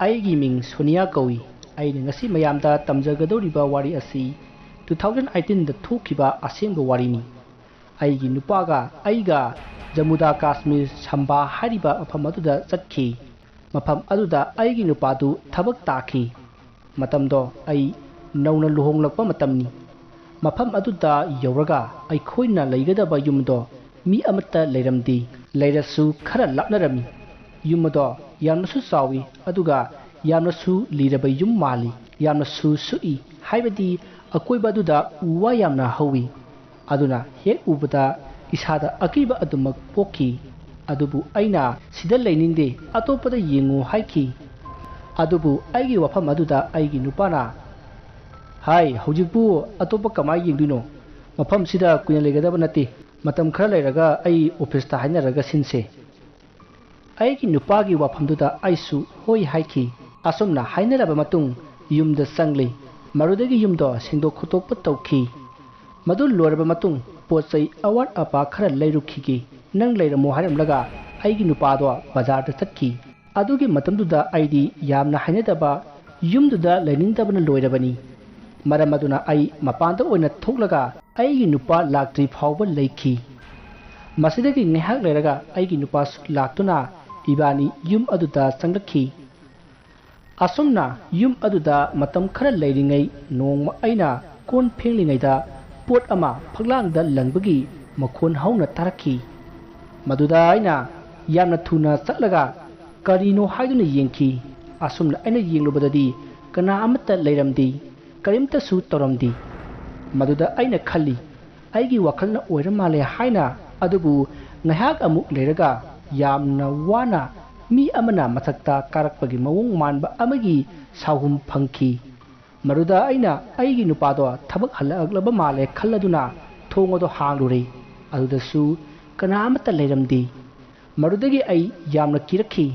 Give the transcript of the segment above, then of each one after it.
ꯑꯩꯒꯤ ꯃꯤꯡ ꯁꯣꯅꯤꯌꯥ ꯀꯧꯏ꯫ ꯑꯩꯅ ꯉꯁꯤ ꯃꯌꯥꯝꯗ ꯇꯝꯖꯒꯗꯧꯔꯤꯕ ꯋꯥꯔꯤ ꯑꯁꯤ 2018ꯗ ꯊꯣꯛꯈꯤꯕ ꯑꯁꯦꯡꯕ ꯋꯥꯔꯤꯅꯤ꯫ ꯑꯩꯒꯤ ꯅꯨꯄꯥꯒ ꯑꯩꯒ ꯖꯃꯨꯗ ꯀꯥꯁꯃꯤꯔ ꯁꯝꯕꯥ ꯍꯥꯏꯔꯤꯕ ꯃꯐꯝ ꯑꯗꯨꯗ ꯆꯠꯈꯤ꯫ ꯃꯐꯝ ꯑꯗꯨꯗ ꯑꯩꯒꯤ ꯅꯨꯄꯥꯗꯨ ꯊꯕꯛ ꯇꯥꯈꯤ꯫ ꯃꯇꯝꯗꯣ ꯑꯩ ꯅꯧꯅ ꯂꯨꯍꯣꯡꯂꯛꯄ ꯃꯇꯝꯅꯤ꯫ ꯃꯐꯝ ꯑꯗꯨꯗ ꯌꯧꯔꯒ ꯑꯩꯈꯣꯏꯅ ꯂꯩꯒꯗꯕ ꯌꯨꯝꯗꯣ ꯃꯤ ꯑꯃꯠꯇ ꯂꯩꯔꯝꯗꯦ꯫ ꯂꯩꯔꯁꯨ ꯈꯔ ꯂꯥꯞꯅꯔꯝꯃꯤ꯫ ꯌꯨꯝ ꯑꯗꯣ ꯌꯥꯝꯅꯁꯨ ꯆꯥꯎꯏ ꯑꯗꯨꯒ ꯌꯥꯝꯅꯁꯨ ꯂꯤꯔꯕ ꯌꯨꯝ ꯃꯥꯜꯂꯤ꯫ ꯌꯥꯝꯅꯁꯨ ꯁꯨꯛꯏ, ꯍꯥꯏꯕꯗꯤ ꯑꯀꯣꯏꯕ ꯑꯗꯨꯗ ꯎ ꯋꯥ ꯌꯥꯝꯅ ꯍꯧꯏ꯫ ꯑꯗꯨꯅ ꯍꯦꯛ ꯎꯕꯗ ꯏꯁꯥꯗ ꯑꯀꯤꯕ ꯑꯗꯨꯃꯛ ꯄꯣꯛꯈꯤ꯫ ꯑꯗꯨꯕꯨ ꯑꯩꯅ ꯁꯤꯗ ꯂꯩꯅꯤꯡꯗꯦ, ꯑꯇꯣꯞꯄꯗ ꯌꯦꯡꯉꯨ ꯍꯥꯏꯈꯤ꯫ ꯑꯗꯨꯕꯨ ꯑꯩꯒꯤ ꯋꯥꯐꯝ ꯑꯗꯨꯗ ꯑꯩꯒꯤ ꯅꯨꯄꯥꯅ "ꯍꯥꯏ, ꯍꯧꯖꯤꯛꯄꯨ ꯑꯇꯣꯞꯄ ꯀꯃꯥꯏ ꯌꯦꯡꯗꯣꯏꯅꯣ? ꯃꯐꯝꯁꯤꯗ ꯀꯨꯏꯅ ꯂꯩꯒꯗꯕ ꯅꯠꯇꯦ꯫ ꯃꯇꯝ ꯈꯔ ꯂꯩꯔꯒ ꯑꯩ ꯑꯣꯐꯤꯁꯇ ꯍꯥꯏꯅꯔꯒ ꯁꯤꯟꯁꯦ"꯫ ꯑꯩꯒꯤ ꯅꯨꯄꯥꯒꯤ ꯋꯥꯐꯝꯗꯨꯗ ꯑꯩꯁꯨ ꯍꯣꯏ ꯍꯥꯏꯈꯤ꯫ ꯑꯁꯨꯝꯅ ꯍꯥꯏꯅꯔꯕ ꯃꯇꯨꯡ ꯌꯨꯝꯗ ꯆꯪꯂꯦ꯫ ꯃꯗꯨꯗꯒꯤ ꯌꯨꯝꯗꯣ ꯁꯦꯡꯗꯣꯛ ꯈꯣꯠꯇꯣꯛꯄ ꯇꯧꯈꯤ꯫ ꯃꯗꯨ ꯂꯣꯏꯔꯕ ꯃꯇꯨꯡ ꯄꯣꯠ ꯆꯩ ꯑꯋꯥꯠ ꯑꯄꯥ ꯈꯔ ꯂꯩꯔꯨꯈꯤꯒꯦ ꯅꯪ ꯂꯩꯔꯝꯃꯣ ꯍꯥꯏꯔꯝꯂꯒ ꯑꯩꯒꯤ ꯅꯨꯄꯥꯗꯣ ꯕꯖꯥꯔꯗ ꯆꯠꯈꯤ꯫ ꯑꯗꯨꯒꯤ ꯃꯇꯝꯗꯨꯗ ꯑꯩꯗꯤ ꯌꯥꯝꯅ ꯍꯩꯅꯗꯕ ꯌꯨꯝꯗꯨꯗ ꯂꯩꯅꯤꯡꯗꯕꯅ ꯂꯣꯏꯔꯕꯅꯤ꯫ ꯃꯔꯝ ꯑꯗꯨꯅ ꯑꯩ ꯃꯄꯥꯟꯗ ꯑꯣꯏꯅ ꯊꯣꯛꯂꯒ ꯑꯩꯒꯤ ꯅꯨꯄꯥ ꯂꯥꯛꯇ꯭ꯔꯤ ꯐꯥꯎꯕ ꯂꯩꯈꯤ꯫ ꯃꯁꯤꯗꯒꯤ ꯉꯥꯏꯍꯥꯛ ꯂꯩꯔꯒ ꯑꯩꯒꯤ ꯅꯨꯄꯥꯁꯨ ꯂꯥꯛꯇꯨꯅ ꯏꯕꯥꯅꯤ ꯌꯨꯝ ꯑꯗꯨꯗ ꯆꯪꯂꯛꯈꯤ꯫ ꯑꯁꯨꯝꯅ ꯌꯨꯝ ꯑꯗꯨꯗ ꯃꯇꯝ ꯈꯔ ꯂꯩꯔꯤꯉꯩ ꯅꯣꯡꯃ ꯑꯩꯅ ꯀꯣꯟ ꯐꯦꯡꯂꯤꯉꯩꯗ ꯄꯣꯠ ꯑꯃ ꯐꯛꯂꯥꯡꯗ ꯂꯪꯕꯒꯤ ꯃꯈꯣꯟ ꯍꯧꯅ ꯇꯥꯔꯛꯈꯤ꯫ ꯃꯗꯨꯗ ꯑꯩꯅ ꯌꯥꯝꯅ ꯊꯨꯅ ꯆꯠꯂꯒ ꯀꯔꯤꯅꯣ ꯍꯥꯏꯗꯨꯅ ꯌꯦꯡꯈꯤ꯫ ꯑꯁꯨꯝꯅ ꯑꯩꯅ ꯌꯦꯡꯂꯨꯕꯗꯗꯤ ꯀꯅꯥ ꯑꯃꯠꯇ ꯂꯩꯔꯝꯗꯦ, ꯀꯔꯤꯝꯇꯁꯨ ꯇꯧꯔꯝꯗꯦ꯫ ꯃꯗꯨꯗ ꯑꯩꯅ ꯈꯜꯂꯤ, ꯑꯩꯒꯤ ꯋꯥꯈꯜꯅ ꯑꯣꯏꯔ ꯃꯥꯜꯂꯦ ꯍꯥꯏꯅ꯫ ꯑꯗꯨꯕꯨ ꯉꯥꯏꯍꯥꯛ ꯑꯃꯨꯛ ꯂꯩꯔꯒ ꯌꯥꯝꯅ ꯋꯥꯅ ꯃꯤ ꯑꯃꯅ ꯃꯊꯛꯇ ꯀꯥꯔꯛꯄꯒꯤ ꯃꯑꯣꯡ ꯃꯥꯟꯕ ꯑꯃꯒꯤ ꯁꯥꯎꯍꯨꯝ ꯐꯪꯈꯤ꯫ ꯃꯗꯨꯗ ꯑꯩꯅ ꯑꯩꯒꯤ ꯅꯨꯄꯥꯗꯣ ꯊꯕꯛ ꯍꯜꯂꯛꯂꯕ ꯃꯥꯜꯂꯦ ꯈꯜꯂꯗꯨꯅ ꯊꯣꯡ ꯑꯗꯣ ꯍꯥꯡꯂꯨꯔꯦ꯫ ꯑꯗꯨꯗꯁꯨ ꯀꯅꯥ ꯑꯃꯠꯇ ꯂꯩꯔꯝꯗꯦ꯫ ꯃꯗꯨꯗꯒꯤ ꯑꯩ ꯌꯥꯝꯅ ꯀꯤꯔꯛꯈꯤ꯫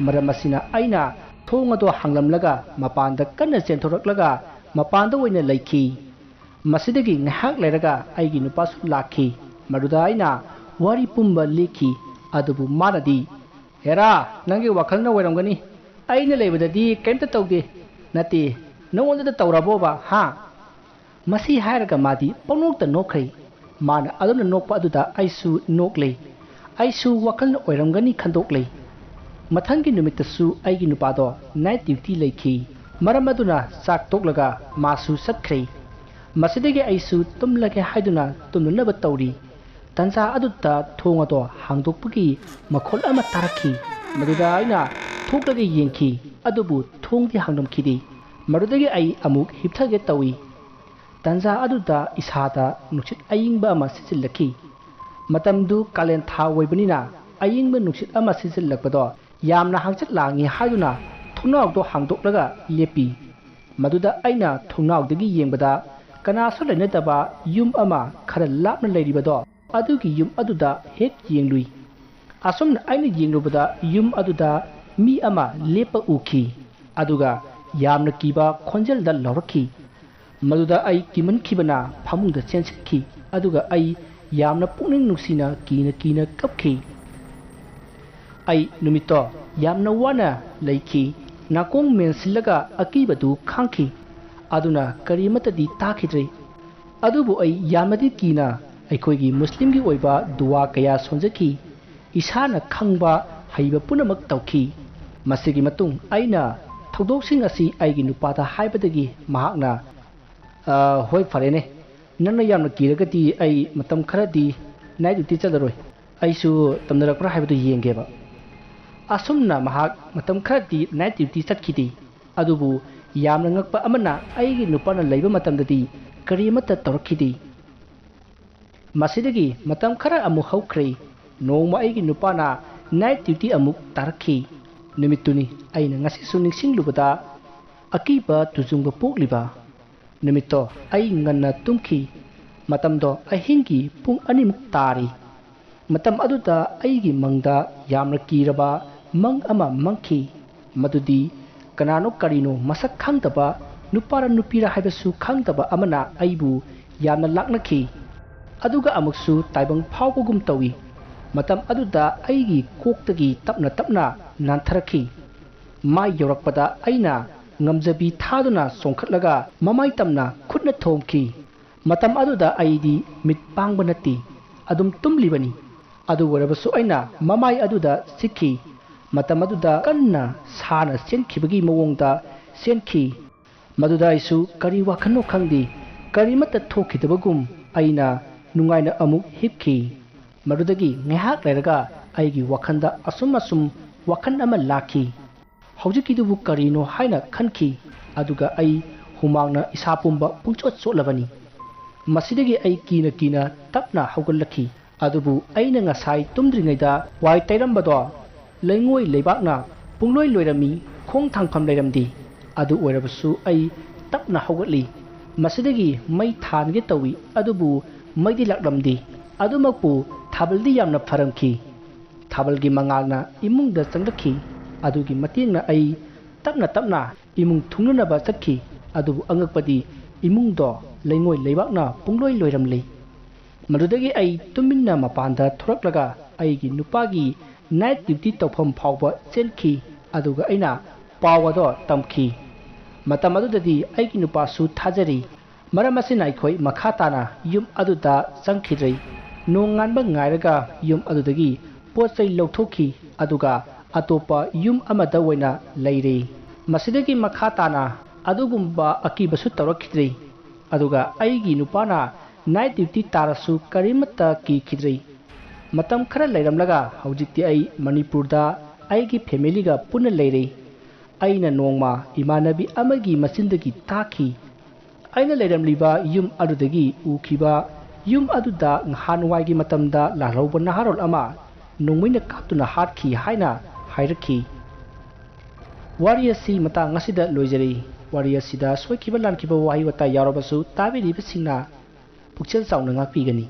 ꯃꯔꯝ ꯑꯁꯤꯅ ꯑꯩꯅ ꯊꯣꯡ ꯑꯗꯣ ꯍꯥꯡꯂꯝꯂꯒ ꯃꯄꯥꯟꯗ ꯀꯟꯅ ꯆꯦꯟꯊꯣꯔꯛꯂꯒ ꯃꯄꯥꯟꯗ ꯑꯣꯏꯅ ꯂꯩꯈꯤ꯫ ꯃꯁꯤꯗꯒꯤ ꯉꯥꯏꯍꯥꯛ ꯂꯩꯔꯒ ꯑꯩꯒꯤ ꯅꯨꯄꯥꯁꯨ ꯂꯥꯛꯈꯤ꯫ ꯃꯗꯨꯗ ꯑꯩꯅ ꯋꯥꯔꯤ ꯄꯨꯝꯕ ꯂꯤꯈꯤ꯫ ꯑꯗꯨꯕꯨ ꯃꯥꯅꯗꯤ "ꯍꯦꯔꯥ, ꯅꯪꯒꯤ ꯋꯥꯈꯜꯅ ꯑꯣꯏꯔꯝꯒꯅꯤ꯫ ꯑꯩꯅ ꯂꯩꯕꯗꯗꯤ ꯀꯔꯤꯝꯇ ꯇꯧꯗꯦ꯫ ꯅꯠꯇꯦ, ꯅꯉꯣꯟꯗ ꯇꯧꯔꯕꯣꯕ ꯍꯥ"꯫ ꯃꯁꯤ ꯍꯥꯏꯔꯒ ꯃꯥꯗꯤ ꯄꯪꯅꯣꯛꯇ ꯅꯣꯛꯈ꯭ꯔꯦ꯫ ꯃꯥꯅ ꯑꯗꯨꯝꯅ ꯅꯣꯛꯄ ꯑꯗꯨꯗ ꯑꯩꯁꯨ ꯅꯣꯛꯂꯦ꯫ ꯑꯩꯁꯨ ꯋꯥꯈꯜꯅ ꯑꯣꯏꯔꯝꯒꯅꯤ ꯈꯟꯗꯣꯛꯂꯦ꯫ ꯃꯊꯪꯒꯤ ꯅꯨꯃꯤꯠꯇꯁꯨ ꯑꯩꯒꯤ ꯅꯨꯄꯥꯗꯣ ꯅꯥꯏꯠ ꯗ꯭ꯌꯨꯇꯤ ꯂꯩꯈꯤ꯫ ꯃꯔꯝ ꯑꯗꯨꯅ ꯆꯥꯛ ꯇꯣꯛꯂꯒ ꯃꯥꯁꯨ ꯆꯠꯈ꯭ꯔꯦ꯫ ꯃꯁꯤꯗꯒꯤ ꯑꯩꯁꯨ ꯇꯨꯝꯂꯒꯦ ꯍꯥꯏꯗꯨꯅ ꯇꯨꯝꯅꯅꯕ ꯇꯧꯔꯤ꯫ ꯇꯥꯟꯖꯥ ꯑꯗꯨꯗ ꯊꯣꯡ ꯑꯗꯣ ꯍꯥꯡꯗꯣꯛꯄꯒꯤ ꯃꯈꯣꯜ ꯑꯃ ꯇꯥꯔꯛꯈꯤ꯫ ꯃꯗꯨꯗ ꯑꯩꯅ ꯊꯣꯛꯂꯒ ꯌꯦꯡꯈꯤ꯫ ꯑꯗꯨꯕꯨ ꯊꯣꯡꯗꯤ ꯍꯥꯡꯂꯝꯈꯤꯗꯦ꯫ ꯃꯗꯨꯗꯒꯤ ꯑꯩ ꯑꯃꯨꯛ ꯍꯤꯞꯊꯒꯦ ꯇꯧꯏ꯫ ꯇꯥꯟꯖꯥ ꯑꯗꯨꯗ ꯏꯁꯥꯗ ꯅꯨꯡꯁꯤꯠ ꯑꯏꯪꯕ ꯑꯃ ꯁꯤꯠꯆꯤꯜꯂꯛꯈꯤ꯫ ꯃꯇꯝꯗꯨ ꯀꯥꯂꯦꯟ ꯊꯥ ꯑꯣꯏꯕꯅꯤꯅ ꯑꯏꯪꯕ ꯅꯨꯡꯁꯤꯠ ꯑꯃ ꯁꯤꯠꯆꯤꯜꯂꯛꯄꯗꯣ ꯌꯥꯝꯅ ꯍꯪꯆꯤꯠ ꯂꯥꯡꯉꯤ ꯍꯥꯏꯗꯨꯅ ꯊꯣꯡꯅꯥꯎꯗꯣ ꯍꯥꯡꯗꯣꯛꯂꯒ ꯂꯦꯞꯄꯤ꯫ ꯃꯗꯨꯗ ꯑꯩꯅ ꯊꯣꯡꯅꯥꯎꯗꯒꯤ ꯌꯦꯡꯕꯗ ꯀꯅꯥꯁꯨ ꯂꯩꯅꯗꯕ ꯌꯨꯝ ꯑꯃ ꯈꯔ ꯂꯥꯞꯅ ꯂꯩꯔꯤꯕꯗꯣ ꯑꯗꯨꯒꯤ ꯌꯨꯝ ꯑꯗꯨꯗ ꯍꯦꯛ ꯌꯦꯡꯂꯨꯏ꯫ ꯑꯁꯨꯝꯅ ꯑꯩꯅ ꯌꯦꯡꯂꯨꯕꯗ ꯌꯨꯝ ꯑꯗꯨꯗ ꯃꯤ ꯑꯃ ꯂꯦꯞꯄ ꯎꯈꯤ꯫ ꯑꯗꯨꯒ ꯌꯥꯝꯅ ꯀꯤꯕ ꯈꯣꯟꯖꯦꯜꯗ ꯂꯥꯎꯔꯛꯈꯤ꯫ ꯃꯗꯨꯗ ꯑꯩ ꯀꯤꯃꯟꯈꯤꯕꯅ ꯐꯃꯨꯡꯗ ꯆꯦꯟꯁꯤꯟꯈꯤ꯫ ꯑꯗꯨꯒ ꯑꯩ ꯌꯥꯝꯅ ꯄꯨꯛꯅꯤꯡ ꯅꯨꯡꯁꯤꯅ ꯀꯤꯅ ꯀꯞꯈꯤ꯫ ꯑꯩ ꯅꯨꯃꯤꯠꯇꯣ ꯌꯥꯝꯅ ꯋꯥꯅ ꯂꯩꯈꯤ꯫ ꯅꯥꯀꯣꯡ ꯃꯦꯟꯁꯤꯜꯂꯒ ꯑꯀꯤꯕꯗꯨ ꯈꯥꯡꯈꯤ꯫ ꯑꯗꯨꯅ ꯀꯔꯤꯃꯠꯇꯗꯤ ꯇꯥꯈꯤꯗ꯭ꯔꯦ꯫ ꯑꯗꯨꯕꯨ ꯑꯩ ꯌꯥꯝꯅꯗꯤ ꯀꯤꯅ ꯑꯩꯈꯣꯏꯒꯤ ꯃꯨꯁꯂꯤꯝꯒꯤ ꯑꯣꯏꯕ ꯗꯨꯋꯥ ꯀꯌꯥ ꯁꯣꯟꯖꯈꯤ꯫ ꯏꯁꯥꯅ ꯈꯪꯕ ꯍꯩꯕ ꯄꯨꯝꯅꯃꯛ ꯇꯧꯈꯤ꯫ ꯃꯁꯤꯒꯤ ꯃꯇꯨꯡ ꯑꯩꯅ ꯊꯧꯗꯣꯛꯁꯤꯡ ꯑꯁꯤ ꯑꯩꯒꯤ ꯅꯨꯄꯥꯗ ꯍꯥꯏꯕꯗꯒꯤ ꯃꯍꯥꯛꯅ "ꯍꯣꯏ ꯐꯔꯦꯅꯦ, ꯅꯪꯅ ꯌꯥꯝꯅ ꯀꯤꯔꯒꯗꯤ ꯑꯩ ꯃꯇꯝ ꯈꯔꯗꯤ ꯅꯥꯏꯠ ꯗ꯭ꯌꯨꯇꯤ ꯆꯠꯂꯔꯣꯏ꯫ ꯑꯩꯁꯨ ꯇꯝꯅꯔꯛꯄ꯭ꯔꯥ ꯍꯥꯏꯕꯗꯨ ꯌꯦꯡꯒꯦꯕ"꯫ ꯑꯁꯨꯝꯅ ꯃꯍꯥꯛ ꯃꯇꯝ ꯈꯔꯗꯤ ꯅꯥꯏꯠ ꯗ꯭ꯌꯨꯇꯤ ꯆꯠꯈꯤꯗꯦ꯫ ꯑꯗꯨꯕꯨ ꯌꯥꯝꯅ ꯉꯛꯄ ꯑꯃꯅ ꯑꯩꯒꯤ ꯅꯨꯄꯥꯅ ꯂꯩꯕ ꯃꯇꯝꯗꯗꯤ ꯀꯔꯤꯃꯠꯇ ꯇꯧꯔꯛꯈꯤꯗꯦ꯫ ꯃꯁꯤꯗꯒꯤ ꯃꯇꯝ ꯈꯔ ꯑꯃꯨꯛ ꯍꯧꯈ꯭ꯔꯦ꯫ ꯅꯣꯡꯃ ꯑꯩꯒꯤ ꯅꯨꯄꯥꯅ ꯅꯥꯏꯠ ꯗ꯭ꯌꯨꯇꯤ ꯑꯃꯨꯛ ꯇꯥꯔꯛꯈꯤ꯫ ꯅꯨꯃꯤꯠꯇꯨꯅꯤ ꯑꯩꯅ ꯉꯁꯤꯁꯨ ꯅꯤꯡꯁꯤꯡꯂꯨꯕꯗ ꯑꯀꯤꯕ ꯇꯨꯖꯨꯡꯕ ꯄꯣꯛꯂꯤꯕ꯫ ꯅꯨꯃꯤꯠꯇꯣ ꯑꯩ ꯉꯟꯅ ꯇꯨꯝꯈꯤ꯫ ꯃꯇꯝꯗꯣ ꯑꯍꯤꯡꯒꯤ ꯄꯨꯡ 2ꯃꯨꯛ ꯇꯥꯔꯤ꯫ ꯃꯇꯝ ꯑꯗꯨꯗ ꯑꯩꯒꯤ ꯃꯪꯗ ꯌꯥꯝꯅ ꯀꯤꯔꯕ ꯃꯪ ꯑꯃ ꯃꯪꯈꯤ꯫ ꯃꯗꯨꯗꯤ ꯀꯅꯥꯅꯣ ꯀꯔꯤꯅꯣ ꯃꯁꯛ ꯈꯪꯗꯕ, ꯅꯨꯄꯥꯔ ꯅꯨꯄꯤꯔ ꯍꯥꯏꯕꯁꯨ ꯈꯪꯗꯕ ꯑꯃꯅ ꯑꯩꯕꯨ ꯌꯥꯝꯅ ꯂꯥꯛꯅꯈꯤ꯫ ꯑꯗꯨꯒ ꯑꯃꯨꯛꯁꯨ ꯇꯥꯏꯕꯪ ꯐꯥꯎꯕꯒꯨꯝ ꯇꯧꯏ꯫ ꯃꯇꯝ ꯑꯗꯨꯗ ꯑꯩꯒꯤ ꯀꯣꯛꯇꯒꯤ ꯇꯞꯅ ꯇꯞꯅ ꯅꯥꯟꯊꯔꯛꯈꯤ꯫ mai yorakpada aina ngamjabi thaduna songkhatlaga mamai tamna khutna thomki matam aduda aidi mit pangbanati adum tumlibani adu warabasu aina mamai aduda sikhi matam aduda kanna sana senkhibagi mawongda senki maduda isu kari wakhano khangdi karimata thokidabagum aina nungaina amuk hipki madudagi ngehak lerga aigi wakhanda asum wakhan ama laki haujikidubu karino haina khanki aduga ai humangna isapumba pungchot sotlabani masidagi ai kina tapna haugalaki adubu aina ngasai tumdringaida wai tairambado leingoi leibakna pungloi loirami khong thangpham leiramdi adu oirabasu ai tapna haugatli masidagi mai thange tawi adubu maidi laklamdi adumakpu thabaldi yamna pharamki thabalgi mangalna imungda changlakhi adugi matingna ai tapna imung thungnaba chakhi adubu angakpadi imungdo leingoi leibakna pungloi loiramli madudagi ai tuminna mapanda thuraklaga aigi nupagi night duty tawpham phawba chenki aduga aina pawado tamki matam adudadi aigi nupasu thajari maram asina aikhoi makha tana yum aduda changkhidrei nonganba ngairaga yum adudagi pochai lawthokhi aduga atopa yum amada waina leire masidagi makha tana adugumba akibasu tawrakhidrei aduga aigi nupana night duty tarasu karimata ki khidrei matam khara leiramlaga haujikti ai manipurda aigi family ga punna leire aina nongma imanabi amagi masindagi taki aina leiramliba yum adudagi ukhiba yum aduda nghanwaigi matamda lahlauba naharol ama nongmina kaptuna hatkhi haina hairakhi warrior mata ngasida loijari warrior sida soikiba lankiba wahi wata yarobasu tabiri bisingna pukchel sauna ngakpigani